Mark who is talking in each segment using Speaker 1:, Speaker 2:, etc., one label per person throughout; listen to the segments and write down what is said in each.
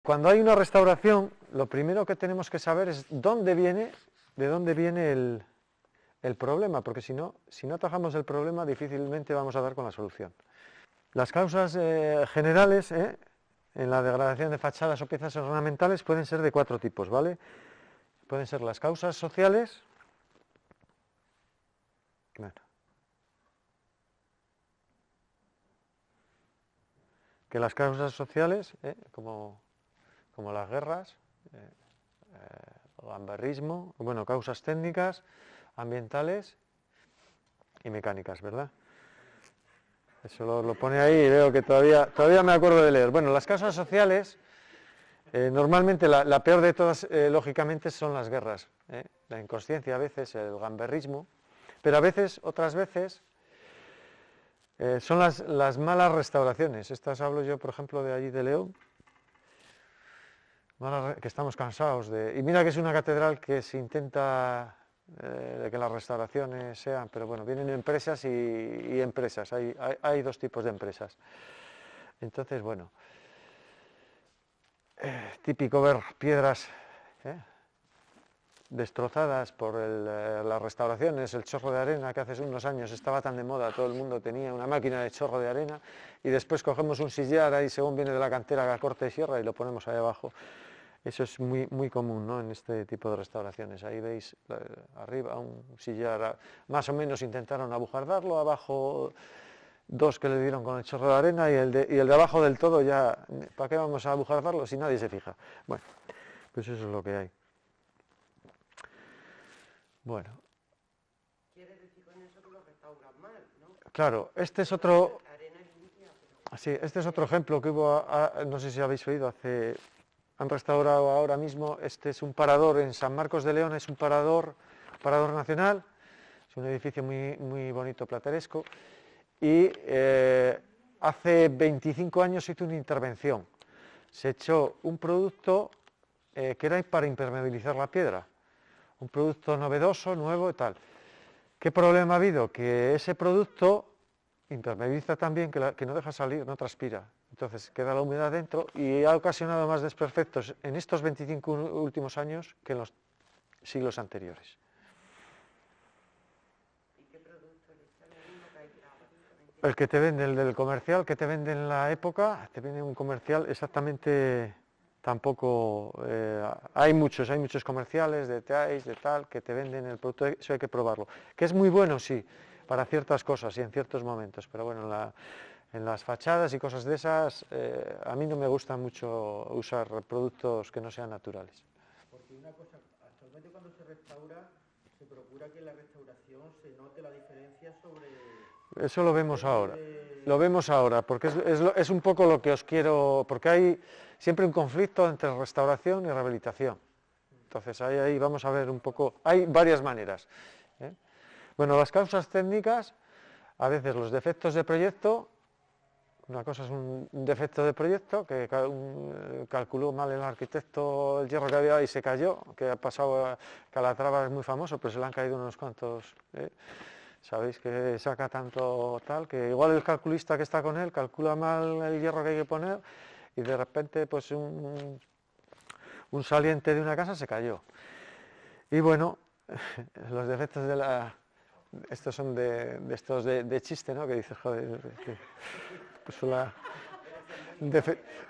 Speaker 1: Cuando hay una restauración, lo primero que tenemos que saber es de dónde viene el problema, porque si no atajamos el problema, difícilmente vamos a dar con la solución. Las causas generales en la degradación de fachadas o piezas ornamentales pueden ser de 4 tipos, ¿vale? Pueden ser las causas sociales, bueno, que las causas sociales, como las guerras, gamberrismo, bueno, causas técnicas, ambientales y mecánicas, ¿verdad? Eso lo pone ahí y veo que todavía me acuerdo de leer. Bueno, las causas sociales, normalmente la peor de todas, lógicamente, son las guerras. La inconsciencia a veces, el gamberrismo, pero a veces, otras veces, son las malas restauraciones. Estas hablo yo, por ejemplo, de allí de León, que estamos cansados de... Y mira que es una catedral que se intenta de que las restauraciones sean, pero bueno, vienen empresas y empresas, hay 2 tipos de empresas. Entonces, bueno, típico ver piedras destrozadas por las restauraciones, el chorro de arena que hace unos años estaba tan de moda, todo el mundo tenía una máquina de chorro de arena y después cogemos un sillar ahí según viene de la cantera a corte de sierra y lo ponemos ahí abajo. Eso es muy, muy común, ¿no?, en este tipo de restauraciones. Ahí veis arriba un sillar, más o menos intentaron abujardarlo, abajo 2 que le dieron con el chorro de arena y el de abajo del todo ya, ¿para qué vamos a abujardarlo si nadie se fija? Bueno, pues eso es lo que hay. Bueno.
Speaker 2: Quiere decir con eso que lo restauran mal, ¿no?
Speaker 1: Claro, este es otro... Sí, este es otro ejemplo que hubo, no sé si habéis oído, han restaurado ahora mismo, este es un parador en San Marcos de León, es un parador nacional, es un edificio muy, muy bonito, plateresco, y hace 25 años se hizo una intervención, se echó un producto que era para impermeabilizar la piedra, un producto novedoso, nuevo y tal. ¿Qué problema ha habido? Que ese producto impermeabiliza también, que no deja salir, no transpira. Entonces queda la humedad dentro y ha ocasionado más desperfectos en estos 25 últimos años que en los siglos anteriores.
Speaker 2: ¿Y qué producto le echan? El mismo que hay grabado.
Speaker 1: El que te vende, el del comercial que te vende en la época, te vende un comercial exactamente tampoco... hay muchos comerciales de TAIS, de tal, que te venden el producto, eso hay que probarlo. Que es muy bueno, sí, para ciertas cosas y en ciertos momentos, pero bueno, en las fachadas y cosas de esas, a mí no me gusta mucho usar productos que no sean naturales.
Speaker 3: Porque una cosa, actualmente cuando se restaura, se procura que en la restauración se note la diferencia sobre...
Speaker 1: Eso lo vemos ahora, porque es un poco lo que os quiero, porque hay siempre un conflicto entre restauración y rehabilitación. Entonces ahí vamos a ver un poco, hay varias maneras. Bueno, las causas técnicas, a veces los defectos de proyecto, una cosa es un defecto de proyecto, que calculó mal el arquitecto el hierro que había y se cayó, que ha pasado, Calatrava es muy famoso, pero se le han caído unos cuantos... Sabéis que saca tanto tal, que igual el calculista que está con él calcula mal el hierro que hay que poner y de repente pues un saliente de una casa se cayó. Y bueno, los defectos estos son de chiste, ¿no? Que dices, joder, pues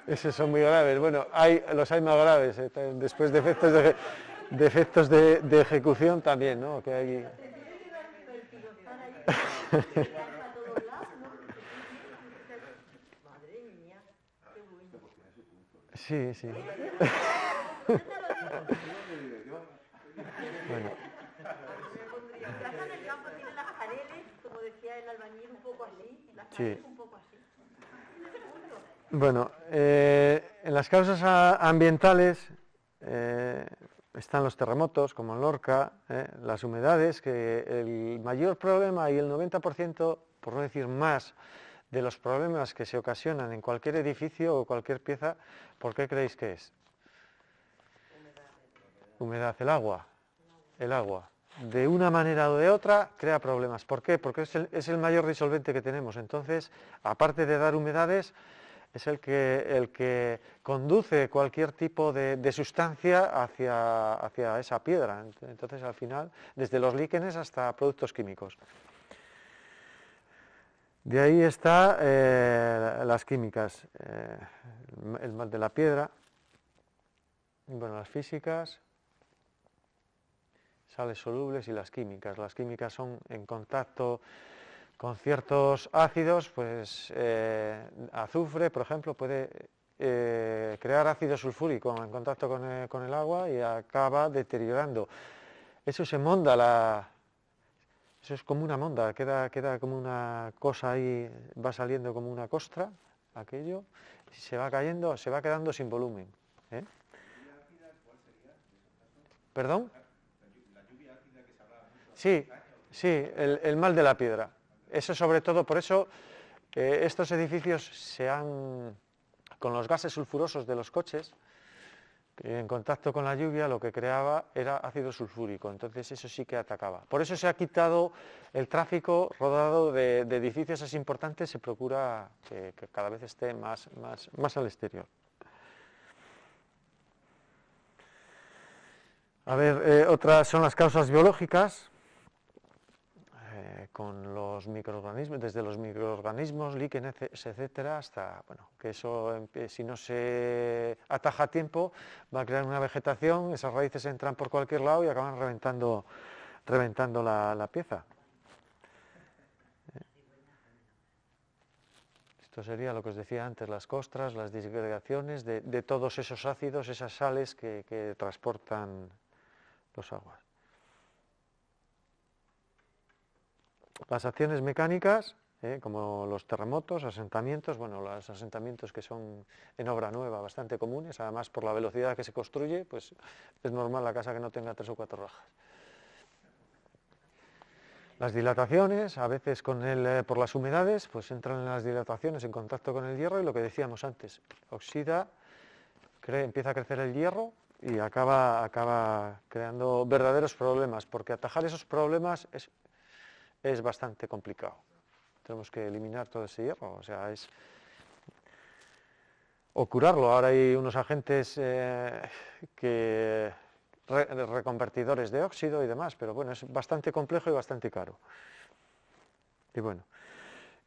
Speaker 1: esos son muy graves. Bueno, los hay más graves, después defectos de ejecución también, ¿no? Que hay...
Speaker 2: Madre mía, qué bueno.
Speaker 1: Sí, sí. Bueno.
Speaker 2: Plaza del Campo tiene las paredes, como decía el albañil, un poco así, las
Speaker 1: Sí.
Speaker 2: paredes un poco así.
Speaker 1: Bueno, en las causas ambientales están los terremotos, como en Lorca, las humedades, que el mayor problema y el 90%, por no decir más, de los problemas que se ocasionan en cualquier edificio o cualquier pieza, ¿por qué creéis que es? Humedad, el agua. El agua. De una manera o de otra crea problemas. ¿Por qué? Porque es el mayor disolvente que tenemos. Entonces, aparte de dar humedades, es el que conduce cualquier tipo de sustancia hacia esa piedra. Entonces, al final, desde los líquenes hasta productos químicos. De ahí está las químicas, el mal de la piedra, bueno, las físicas, sales solubles y las químicas. Las químicas son en contacto con ciertos ácidos, pues azufre, por ejemplo, puede crear ácido sulfúrico en contacto con el agua y acaba deteriorando. Eso se monda, eso es como una monda, queda como una cosa ahí, va saliendo como una costra, aquello, y se va cayendo, se va quedando sin volumen. ¿Eh? ¿Perdón? Sí, sí, el mal de la piedra. Eso sobre todo, por eso estos edificios con los gases sulfurosos de los coches, en contacto con la lluvia lo que creaba era ácido sulfúrico, entonces eso sí que atacaba. Por eso se ha quitado el tráfico rodado de edificios así importantes, se procura que cada vez esté más al exterior. A ver, otras son las causas biológicas, con los microorganismos, desde los microorganismos, líquenes, etcétera, hasta, bueno, que eso, si no se ataja a tiempo, va a crear una vegetación, esas raíces entran por cualquier lado y acaban reventando la pieza. Esto sería lo que os decía antes, las costras, las disgregaciones de todos esos ácidos, esas sales que transportan los aguas. Las acciones mecánicas, como los terremotos, asentamientos, bueno, los asentamientos que son en obra nueva bastante comunes, además por la velocidad que se construye, pues es normal la casa que no tenga 3 o 4 rajas. Las dilataciones, a veces por las humedades, pues entran en las dilataciones en contacto con el hierro y lo que decíamos antes, oxida, empieza a crecer el hierro y acaba creando verdaderos problemas, porque atajar esos problemas es bastante complicado. Tenemos que eliminar todo ese hierro, o curarlo. Ahora hay unos agentes reconvertidores de óxido y demás, pero bueno, es bastante complejo y bastante caro. Y bueno,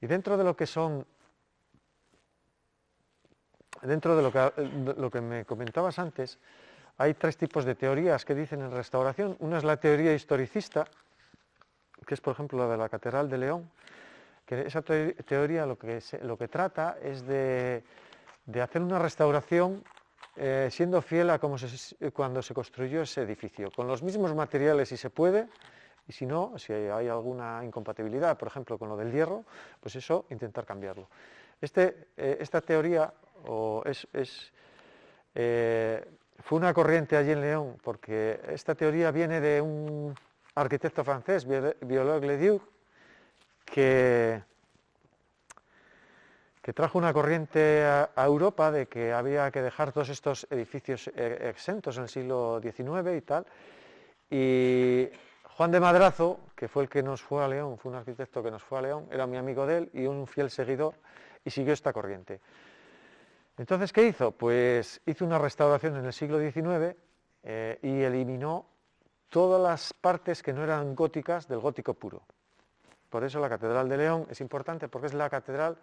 Speaker 1: y dentro de lo que lo que me comentabas antes, hay 3 tipos de teorías que dicen en restauración. Una es la teoría historicista, que es por ejemplo la de la Catedral de León, que esa teoría lo que trata es de hacer una restauración siendo fiel a cuando se construyó ese edificio, con los mismos materiales si se puede, y si no, si hay alguna incompatibilidad, por ejemplo con lo del hierro, pues eso, intentar cambiarlo. Esta teoría fue una corriente allí en León, porque esta teoría viene de un arquitecto francés, Viollet-le-Duc, que trajo una corriente a Europa de que había que dejar todos estos edificios exentos en el siglo XIX y tal. Y Juan de Madrazo, que fue el que nos fue a León, fue un arquitecto que nos fue a León, era muy amigo de él y un fiel seguidor, y siguió esta corriente. Entonces, ¿qué hizo? Pues hizo una restauración en el siglo XIX y eliminó todas las partes que no eran góticas del gótico puro. Por eso la Catedral de León es importante, porque es la catedral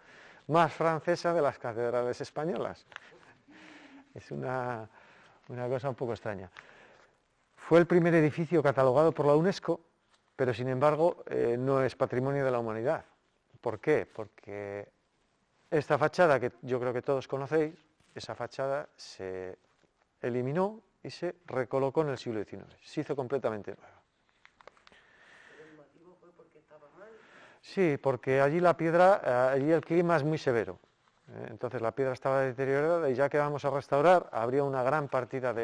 Speaker 1: más francesa de las catedrales españolas. Es una cosa un poco extraña. Fue el primer edificio catalogado por la UNESCO, pero sin embargo no es patrimonio de la humanidad. ¿Por qué? Porque esta fachada, que yo creo que todos conocéis, esa fachada se eliminó y se recolocó en el siglo XIX. Se hizo completamente nueva.
Speaker 2: ¿El motivo fue porque estaba mal?
Speaker 1: Sí, porque allí allí el clima es muy severo. Entonces la piedra estaba deteriorada y ya que vamos a restaurar, habría una gran partida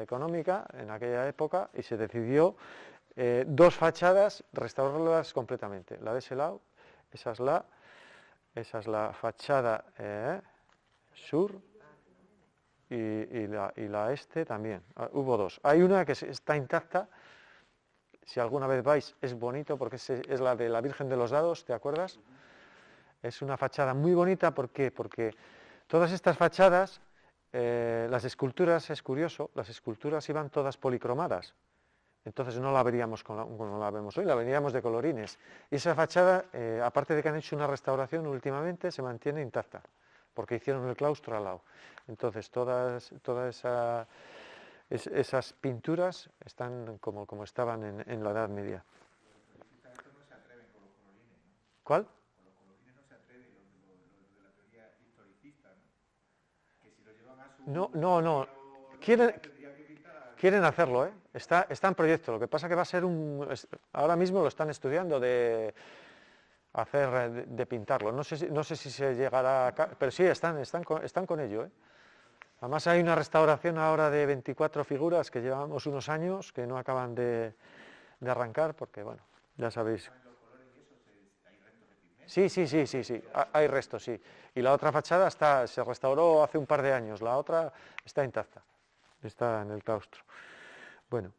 Speaker 1: económica en aquella época y se decidió 2 fachadas restaurarlas completamente. La de ese lado, esa es la fachada sur y la este también. Hubo 2. Hay una que está intacta. Si alguna vez vais, es bonito porque es la de la Virgen de los Dados, ¿te acuerdas? Es una fachada muy bonita, ¿por qué? Porque Todas estas fachadas, las esculturas, es curioso, las esculturas iban todas policromadas. Entonces no la veríamos como la vemos hoy, la veríamos de colorines. Y esa fachada, aparte de que han hecho una restauración últimamente, se mantiene intacta, porque hicieron el claustro al lado. Entonces todas esas pinturas están como estaban en la Edad Media. ¿Cuál? No. Quieren hacerlo, ¿eh? Está en proyecto. Lo que pasa que va a ser ahora mismo lo están estudiando de pintarlo. No sé si se llegará a... Pero sí, están con ello, ¿eh? Además hay una restauración ahora de 24 figuras que llevamos unos años que no acaban de arrancar porque, bueno, ya sabéis. Sí, hay restos, sí. Y la otra fachada se restauró hace un par de años, la otra está intacta, está en el claustro. Bueno,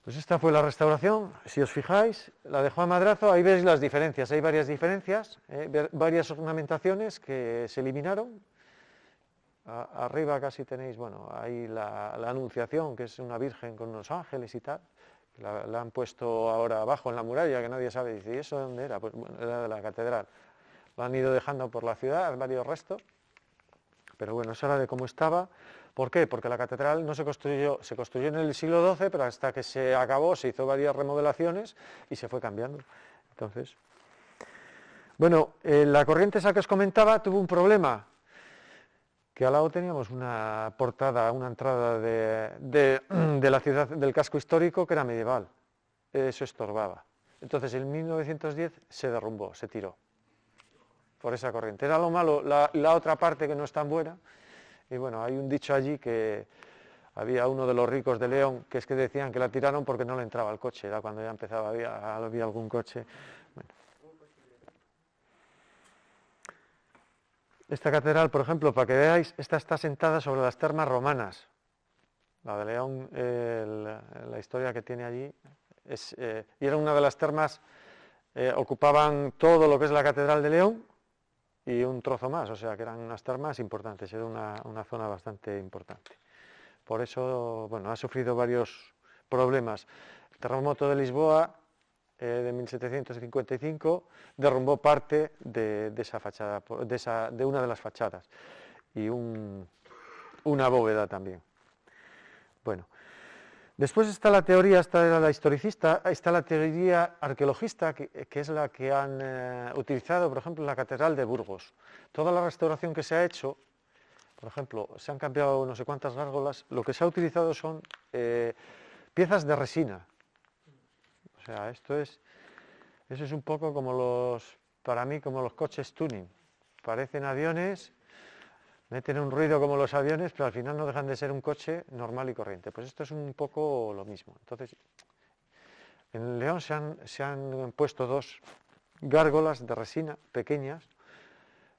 Speaker 1: pues esta fue la restauración. Si os fijáis, la de Juan Madrazo, ahí veis las diferencias, hay varias diferencias, varias ornamentaciones que se eliminaron. Arriba casi tenéis, bueno, ahí la Anunciación, que es una virgen con unos ángeles y tal. La han puesto ahora abajo en la muralla, que nadie sabe. Dice, ¿y eso dónde era? Pues bueno, era de la catedral. Lo han ido dejando por la ciudad, varios restos. Pero bueno, eso era de cómo estaba. ¿Por qué? Porque la catedral no se construyó en el siglo XII, pero hasta que se acabó se hizo varias remodelaciones y se fue cambiando. Entonces, bueno, la corriente esa que os comentaba tuvo un problema, que al lado teníamos una portada, una entrada de la ciudad, del casco histórico, que era medieval. Eso estorbaba. Entonces, en 1910 se derrumbó, se tiró por esa corriente. Era lo malo, la otra parte que no es tan buena. Y bueno, hay un dicho allí que había uno de los ricos de León, que es que decían que la tiraron porque no le entraba el coche. Era cuando ya empezaba, había algún coche. Bueno. Esta catedral, por ejemplo, para que veáis, esta está sentada sobre las termas romanas. La de León, la historia que tiene allí, y era una de las termas, ocupaban todo lo que es la catedral de León y un trozo más, o sea que eran unas termas importantes, era una zona bastante importante. Por eso, bueno, ha sufrido varios problemas. El terremoto de Lisboa, de 1755, derrumbó parte de esa fachada, de una de las fachadas, y una bóveda también. Bueno, después está la teoría, esta era la historicista, está la teoría arqueologista, que es la que han utilizado, por ejemplo, en la Catedral de Burgos. Toda la restauración que se ha hecho, por ejemplo, se han cambiado no sé cuántas gárgolas, lo que se ha utilizado son piezas de resina. O sea, eso es un poco como para mí, como los coches tuning. Parecen aviones, meten un ruido como los aviones, pero al final no dejan de ser un coche normal y corriente. Pues esto es un poco lo mismo. Entonces, en León se han puesto dos gárgolas de resina pequeñas,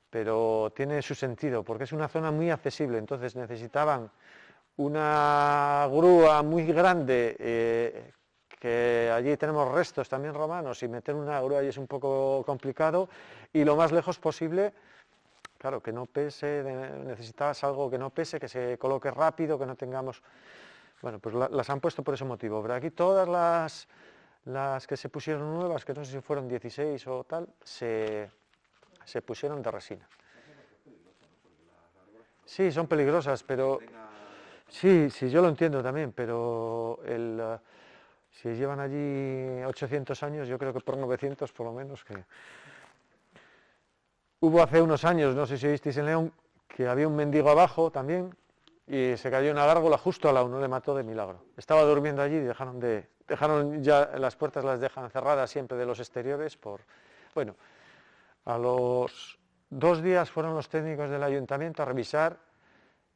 Speaker 1: pero tiene su sentido, porque es una zona muy accesible. Entonces necesitaban una grúa muy grande, que allí tenemos restos también romanos, y meter una grúa allí es un poco complicado, y lo más lejos posible, claro, que no pese, necesitabas algo que no pese, que se coloque rápido, que no tengamos... Bueno, pues las han puesto por ese motivo, pero aquí todas las que se pusieron nuevas, que no sé si fueron 16 o tal, se pusieron de resina. Sí, son peligrosas, pero... Sí, yo lo entiendo también, pero si llevan allí 800 años, yo creo que por 900 por lo menos que... Hubo hace unos años, no sé si visteis en León, que había un mendigo abajo también y se cayó una gárgola justo al lado, no le mató de milagro. Estaba durmiendo allí y dejaron ya las puertas, las dejan cerradas siempre de los exteriores Bueno, a los 2 días fueron los técnicos del ayuntamiento a revisar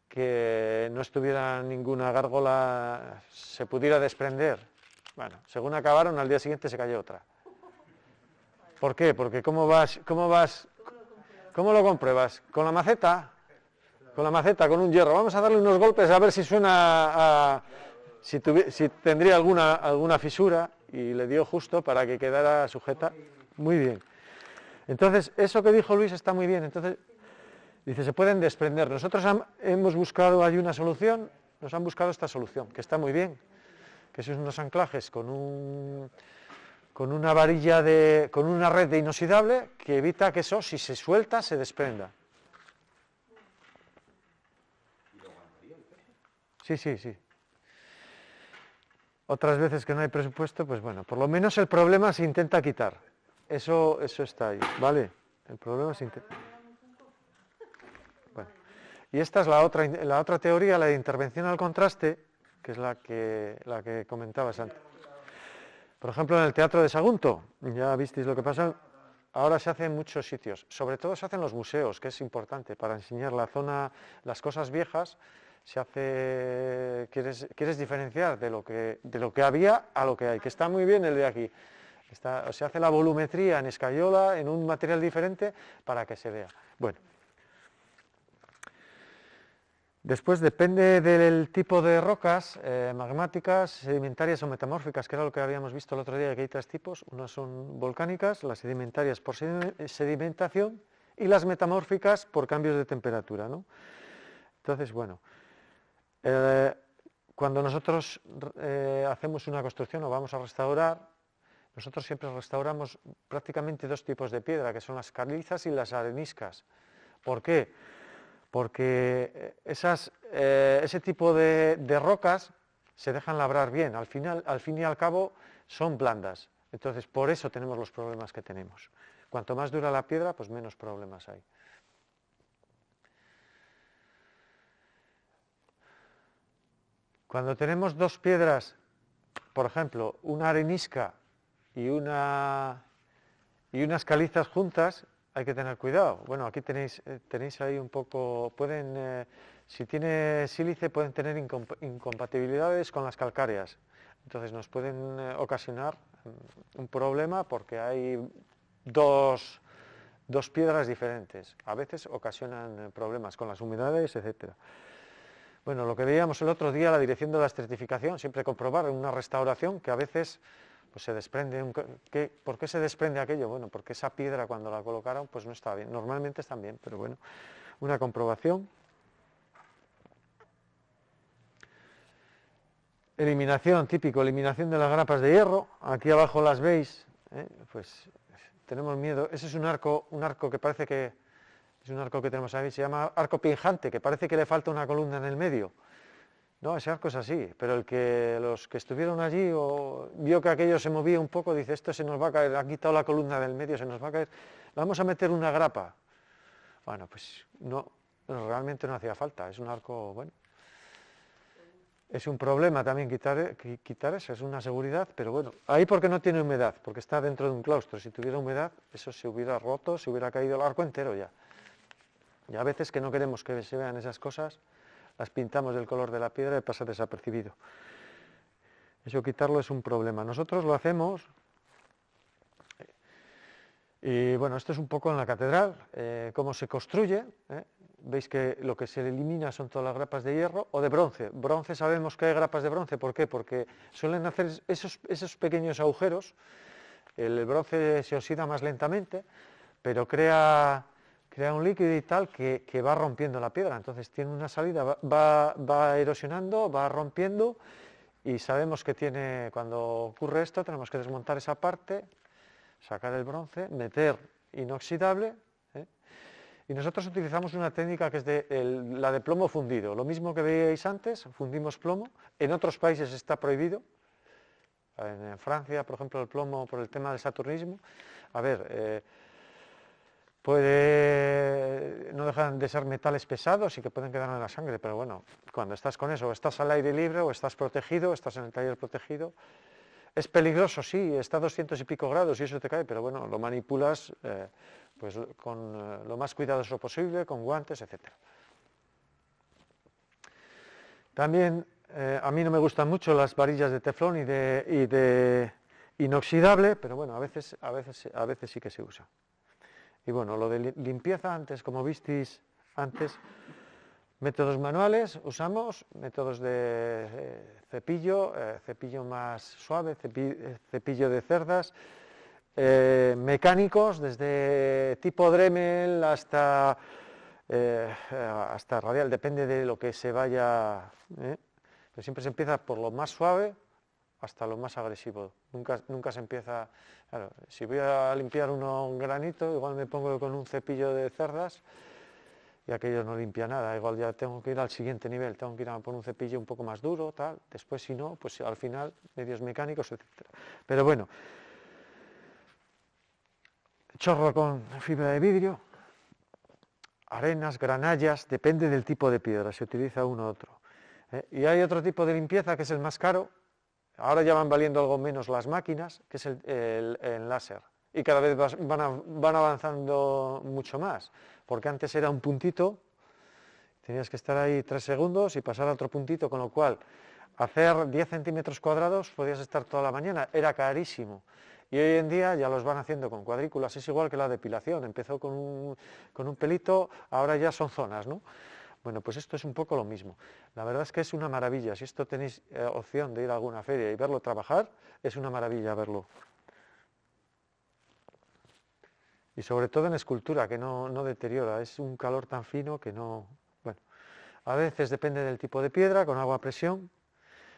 Speaker 1: que no estuviera ninguna gárgola, se pudiera desprender. Bueno, según acabaron, al día siguiente se cayó otra. ¿Por qué? Porque ¿cómo lo compruebas? ¿Con la maceta? Con la maceta, con un hierro. Vamos a darle unos golpes a ver si suena, si tendría alguna fisura, y le dio justo para que quedara sujeta. Muy bien. Entonces, eso que dijo Luis está muy bien. Entonces, Dice, se pueden desprender. Nosotros hemos buscado, hay una solución, nos han buscado esta solución, que está muy bien, que son unos anclajes con una varilla con una red de inoxidable que evita que eso, si se suelta, se desprenda. Sí, sí, sí. Otras veces que no hay presupuesto, pues bueno, por lo menos el problema se intenta quitar. Eso está ahí, ¿vale? El problema se intenta. Bueno. Y esta es la otra teoría, la de intervención al contraste, que es la que comentabas antes. Por ejemplo, en el Teatro de Sagunto, ya visteis lo que pasa, ahora se hace en muchos sitios, sobre todo se hace en los museos, que es importante, para enseñar la zona, las cosas viejas, se hace, quieres diferenciar de lo que había a lo que hay, que está muy bien el de aquí. Se hace la volumetría en escayola, en un material diferente, para que se vea. Bueno. Después depende del tipo de rocas, magmáticas, sedimentarias o metamórficas, que era lo que habíamos visto el otro día, que hay tres tipos. Unas son volcánicas, las sedimentarias por sedimentación y las metamórficas por cambios de temperatura, ¿no? Entonces, bueno, cuando nosotros hacemos una construcción o vamos a restaurar, nosotros siempre restauramos prácticamente dos tipos de piedra, que son las calizas y las areniscas. ¿Por qué? Porque ese tipo de rocas se dejan labrar bien, al fin y al cabo son blandas, entonces por eso tenemos los problemas que tenemos. Cuanto más dura la piedra, pues menos problemas hay. Cuando tenemos dos piedras, por ejemplo, una arenisca y unas calizas juntas, hay que tener cuidado. Bueno, aquí tenéis ahí un poco, si tiene sílice pueden tener incompatibilidades con las calcáreas. Entonces nos pueden ocasionar un problema porque hay dos piedras diferentes. A veces ocasionan problemas con las humedades, etcétera. Bueno, lo que veíamos el otro día, la dirección de la estratificación, siempre comprobar en una restauración que a veces pues se desprende. ¿Por qué se desprende aquello? Bueno, porque esa piedra cuando la colocaron pues no está bien. Normalmente están bien, pero bueno, una comprobación. Eliminación, típico, eliminación de las grapas de hierro. Aquí abajo las veis, pues tenemos miedo. Ese es un arco que parece que es un arco que tenemos ahí, se llama arco pinjante, que parece que le falta una columna en el medio. No, ese arco es así, pero los que estuvieron allí vio que aquello se movía un poco, dice, esto se nos va a caer, ha quitado la columna del medio, se nos va a caer, vamos a meter una grapa. Bueno, pues no, realmente no hacía falta, es un arco, bueno, es un problema también quitar eso, es una seguridad, pero bueno, ahí porque no tiene humedad, porque está dentro de un claustro, si tuviera humedad, eso se hubiera roto, se hubiera caído el arco entero ya. Y a veces que no queremos que se vean esas cosas, las pintamos del color de la piedra y pasa desapercibido. Eso quitarlo es un problema. Nosotros lo hacemos, y bueno, esto es un poco en la catedral, cómo se construye. Veis que lo que se elimina son todas las grapas de hierro o de bronce. Bronce sabemos que hay grapas de bronce, ¿por qué? Porque suelen hacer esos pequeños agujeros, el bronce se oxida más lentamente, pero crea un líquido y tal que va rompiendo la piedra, entonces tiene una salida, va erosionando, va rompiendo y sabemos que cuando ocurre esto tenemos que desmontar esa parte, sacar el bronce, meter inoxidable, y nosotros utilizamos una técnica que es la de plomo fundido, lo mismo que veíais antes, fundimos plomo, en otros países está prohibido, en Francia, por ejemplo, el plomo por el tema del saturnismo, no dejan de ser metales pesados y que pueden quedar en la sangre, pero bueno, cuando estás con eso, o estás al aire libre, o estás protegido, estás en el taller protegido, es peligroso, sí, está a 200 y pico grados y eso te cae, pero bueno, lo manipulas pues con lo más cuidadoso posible, con guantes, etc. También, a mí no me gustan mucho las varillas de teflón y de inoxidable, pero bueno, a veces sí que se usa. Y bueno, lo de limpieza antes, como visteis antes, métodos manuales usamos, métodos de cepillo más suave, cepillo de cerdas, mecánicos, desde tipo Dremel hasta hasta radial, depende de lo que se vaya, pero siempre se empieza por lo más suave hasta lo más agresivo, nunca se empieza, claro, si voy a limpiar un granito, igual me pongo con un cepillo de cerdas y aquello no limpia nada, igual ya tengo que ir al siguiente nivel, tengo que ir a por un cepillo un poco más duro, tal, después si no, pues al final medios mecánicos, etcétera. Pero bueno, chorro con fibra de vidrio, arenas, granallas, depende del tipo de piedra, se utiliza uno u otro. Y hay otro tipo de limpieza que es el más caro, ahora ya van valiendo algo menos las máquinas, que es el láser. Y cada vez van avanzando mucho más, porque antes era un puntito, tenías que estar ahí 3 segundos y pasar a otro puntito, con lo cual hacer 10 centímetros cuadrados podías estar toda la mañana, era carísimo. Y hoy en día ya los van haciendo con cuadrículas, es igual que la depilación, empezó con un pelito, ahora ya son zonas, ¿no? Bueno, pues esto es un poco lo mismo. La verdad es que es una maravilla, si esto tenéis opción de ir a alguna feria y verlo trabajar, es una maravilla verlo. Y sobre todo en escultura, que no deteriora, es un calor tan fino que no... Bueno, a veces depende del tipo de piedra, con agua a presión,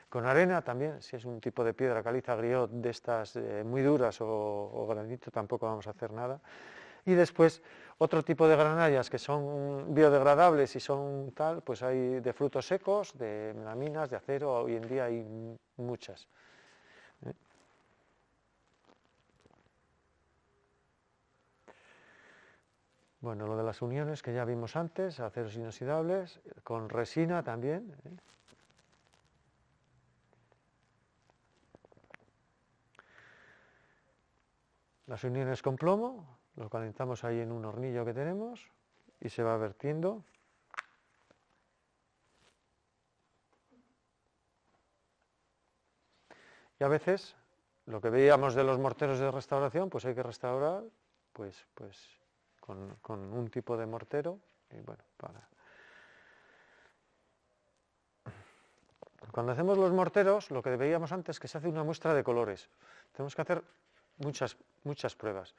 Speaker 1: con arena también, si es un tipo de piedra caliza griot de estas muy duras o granito, tampoco vamos a hacer nada. Y después otro tipo de granallas que son biodegradables y son tal, pues hay de frutos secos, de melaminas, de acero, hoy en día hay muchas. Bueno, lo de las uniones que ya vimos antes, aceros inoxidables, con resina también. Las uniones con plomo, lo calentamos ahí en un hornillo que tenemos y se va vertiendo. Y a veces, lo que veíamos de los morteros de restauración, pues hay que restaurar pues con un tipo de mortero. Y bueno, Cuando hacemos los morteros, lo que veíamos antes es que se hace una muestra de colores. Tenemos que hacer muchas pruebas.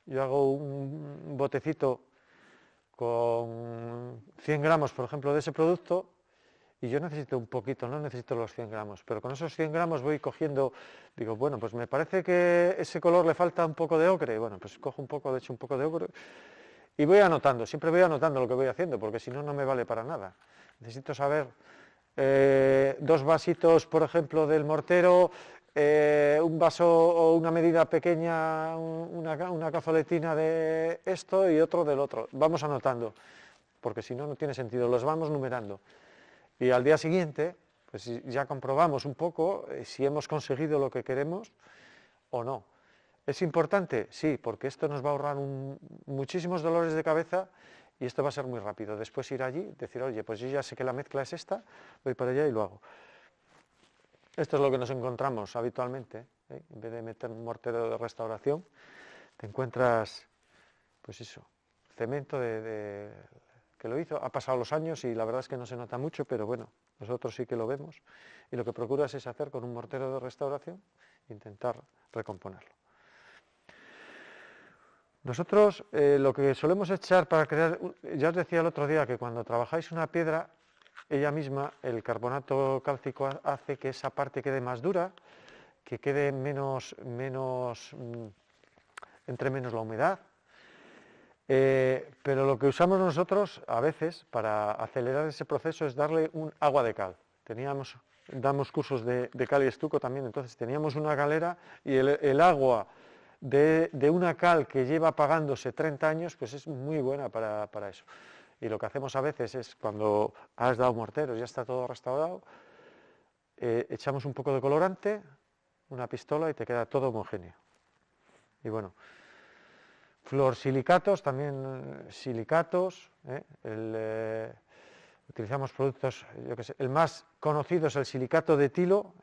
Speaker 1: Yo hago un botecito con 100 gramos, por ejemplo, de ese producto, y yo necesito un poquito, no necesito los 100 gramos, pero con esos 100 gramos voy cogiendo, digo, bueno, pues me parece que ese color le falta un poco de ocre, bueno, pues cojo un poco, le echo un poco de ocre, y voy anotando, siempre voy anotando lo que voy haciendo, porque si no, no me vale para nada. Necesito saber 2 vasitos, por ejemplo, del mortero, un vaso o una medida pequeña, una cazoletina de esto y otro del otro. Vamos anotando, porque si no, no tiene sentido, los vamos numerando. Y al día siguiente, pues ya comprobamos un poco si hemos conseguido lo que queremos o no. ¿Es importante? Sí, porque esto nos va a ahorrar muchísimos dolores de cabeza y esto va a ser muy rápido. Después ir allí, decir, oye, pues yo ya sé que la mezcla es esta, voy para allá y lo hago. Esto es lo que nos encontramos habitualmente, ¿eh? En vez de meter un mortero de restauración, te encuentras, pues eso, cemento que lo hizo. Ha pasado los años y la verdad es que no se nota mucho, pero bueno, nosotros sí que lo vemos. Y lo que procuras es hacer con un mortero de restauración, intentar recomponerlo. Nosotros lo que solemos echar para crear, ya os decía el otro día que cuando trabajáis una piedra, ella misma, el carbonato cálcico hace que esa parte quede más dura, que quede entre menos la humedad. Pero lo que usamos nosotros a veces para acelerar ese proceso es darle un agua de cal. Damos cursos de cal y estuco también, entonces teníamos una calera y el agua de una cal que lleva apagándose 30 años, pues es muy buena para eso. Y lo que hacemos a veces es, cuando has dado morteros, ya está todo restaurado, echamos un poco de colorante, una pistola y te queda todo homogéneo. Y bueno, fluorsilicatos, también silicatos, utilizamos productos, yo qué sé, el más conocido es el silicato de etilo,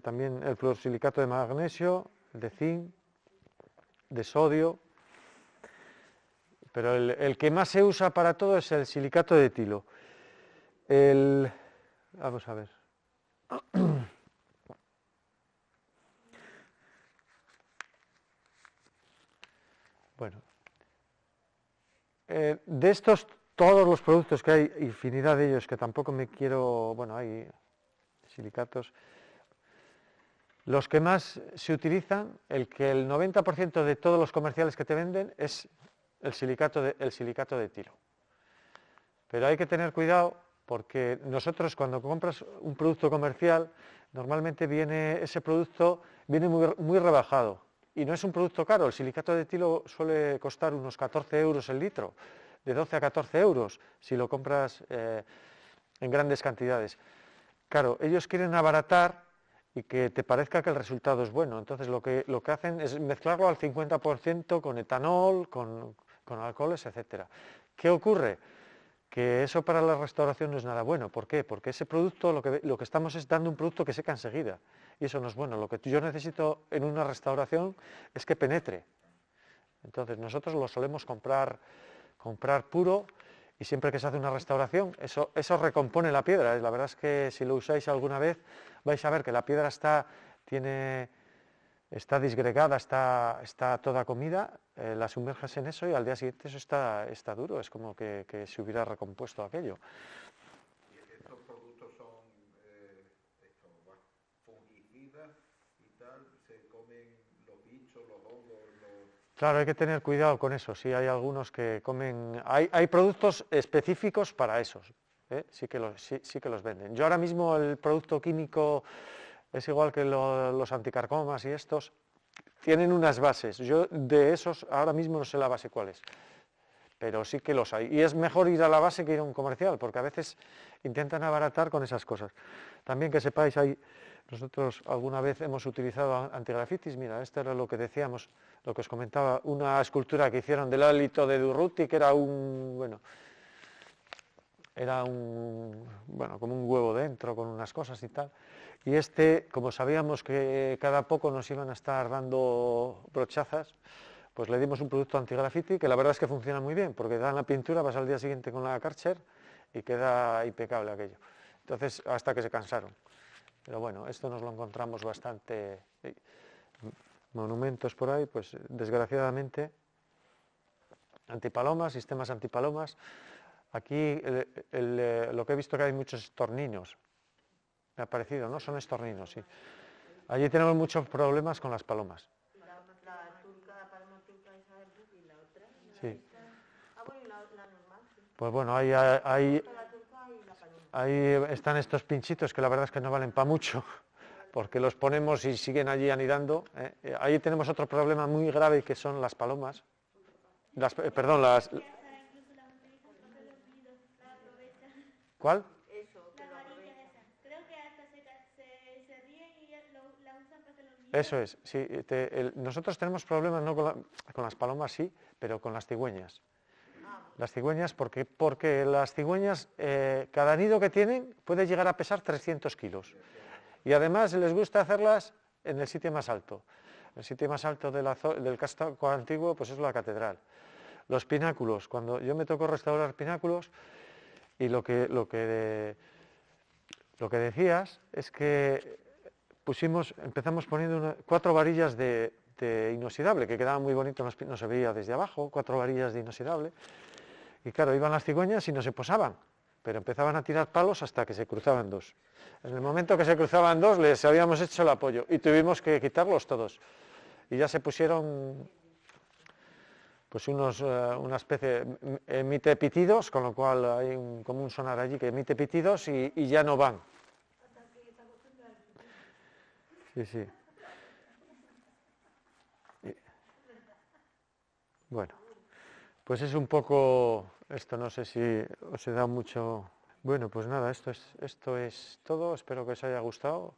Speaker 1: también el fluorsilicato de magnesio, de zinc, de sodio, pero el que más se usa para todo es el silicato de etilo. Vamos a ver. Bueno, de estos, todos los productos que hay, infinidad de ellos, que tampoco me quiero, bueno, hay silicatos, los que más se utilizan, el 90% de todos los comerciales que te venden es el silicato de etilo. Pero hay que tener cuidado porque nosotros cuando compras un producto comercial, normalmente ese producto viene muy rebajado y no es un producto caro. El silicato de etilo suele costar unos 14 euros el litro, de 12 a 14 euros si lo compras en grandes cantidades. Claro, ellos quieren abaratar y que te parezca que el resultado es bueno. Entonces lo que hacen es mezclarlo al 50% con etanol, con alcoholes, etcétera. ¿Qué ocurre? Que eso para la restauración no es nada bueno. ¿Por qué? Porque ese producto lo que estamos es dando un producto que seca enseguida. Y eso no es bueno. Lo que yo necesito en una restauración es que penetre. Entonces nosotros lo solemos comprar puro y siempre que se hace una restauración, eso recompone la piedra. La verdad es que si lo usáis alguna vez vais a ver que la piedra está disgregada, está toda comida, la sumerges en eso y al día siguiente eso está duro, es como que se hubiera recompuesto aquello.
Speaker 4: ¿Y estos productos son fungicidas y tal? ¿Se comen los bichos, los hongos?
Speaker 1: Claro, hay que tener cuidado con eso, sí, hay algunos que comen... Hay productos específicos para esos, sí que los venden. Yo ahora mismo el producto químico es igual que los anticarcomas y estos, tienen unas bases. Yo de esos ahora mismo no sé la base cuál es, pero sí que los hay. Y es mejor ir a la base que ir a un comercial, porque a veces intentan abaratar con esas cosas. También que sepáis, nosotros alguna vez hemos utilizado antigrafitis. Mira, esto era lo que decíamos, lo que os comentaba, una escultura que hicieron del hálito de Durruti, que era como un huevo dentro, con unas cosas y tal. Y como sabíamos que cada poco nos iban a estar dando brochazas, pues le dimos un producto antigrafiti que la verdad es que funciona muy bien, porque dan la pintura, vas al día siguiente con la Karcher y queda impecable aquello. Entonces, hasta que se cansaron. Pero bueno, esto nos lo encontramos bastante. Monumentos por ahí, pues desgraciadamente, antipalomas, sistemas antipalomas. Aquí lo que he visto que hay muchos estorninos. Me ha parecido, ¿no? Son estorninos, sí. Allí tenemos muchos problemas con las palomas.
Speaker 2: La palma turca esa del buque y la otra.
Speaker 1: Sí.
Speaker 2: Bueno, y la normal, sí.
Speaker 1: Pues bueno,
Speaker 2: La turca y la paloma.
Speaker 1: ahí están estos pinchitos que la verdad es que no valen para mucho, porque los ponemos y siguen allí anidando. Ahí tenemos otro problema muy grave que son las palomas. ¿Cuál? Eso es, sí. Nosotros tenemos problemas no con las palomas, sí, pero con las cigüeñas. Las cigüeñas, porque las cigüeñas, cada nido que tienen puede llegar a pesar 300 kilos. Y además les gusta hacerlas en el sitio más alto. El sitio más alto del casco antiguo pues es la catedral. Los pináculos, cuando yo me tocó restaurar pináculos, y lo que decías es que empezamos poniendo 4 varillas de inoxidable, que quedaba muy bonito, no se veía desde abajo, 4 varillas de inoxidable, y claro, iban las cigüeñas y no se posaban, pero empezaban a tirar palos hasta que se cruzaban 2. En el momento que se cruzaban 2 les habíamos hecho el apoyo y tuvimos que quitarlos todos, y ya se pusieron pues una especie, emite pitidos, con lo cual hay como un sonar allí que emite pitidos y ya no van. Sí, sí. Bueno, pues es un poco esto, no sé si os he dado mucho. Bueno, pues nada, esto es todo, espero que os haya gustado.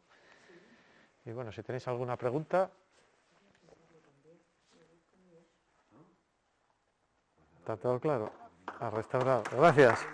Speaker 1: Y bueno, si tenéis alguna pregunta. ¿Está todo claro? A restaurar. Gracias.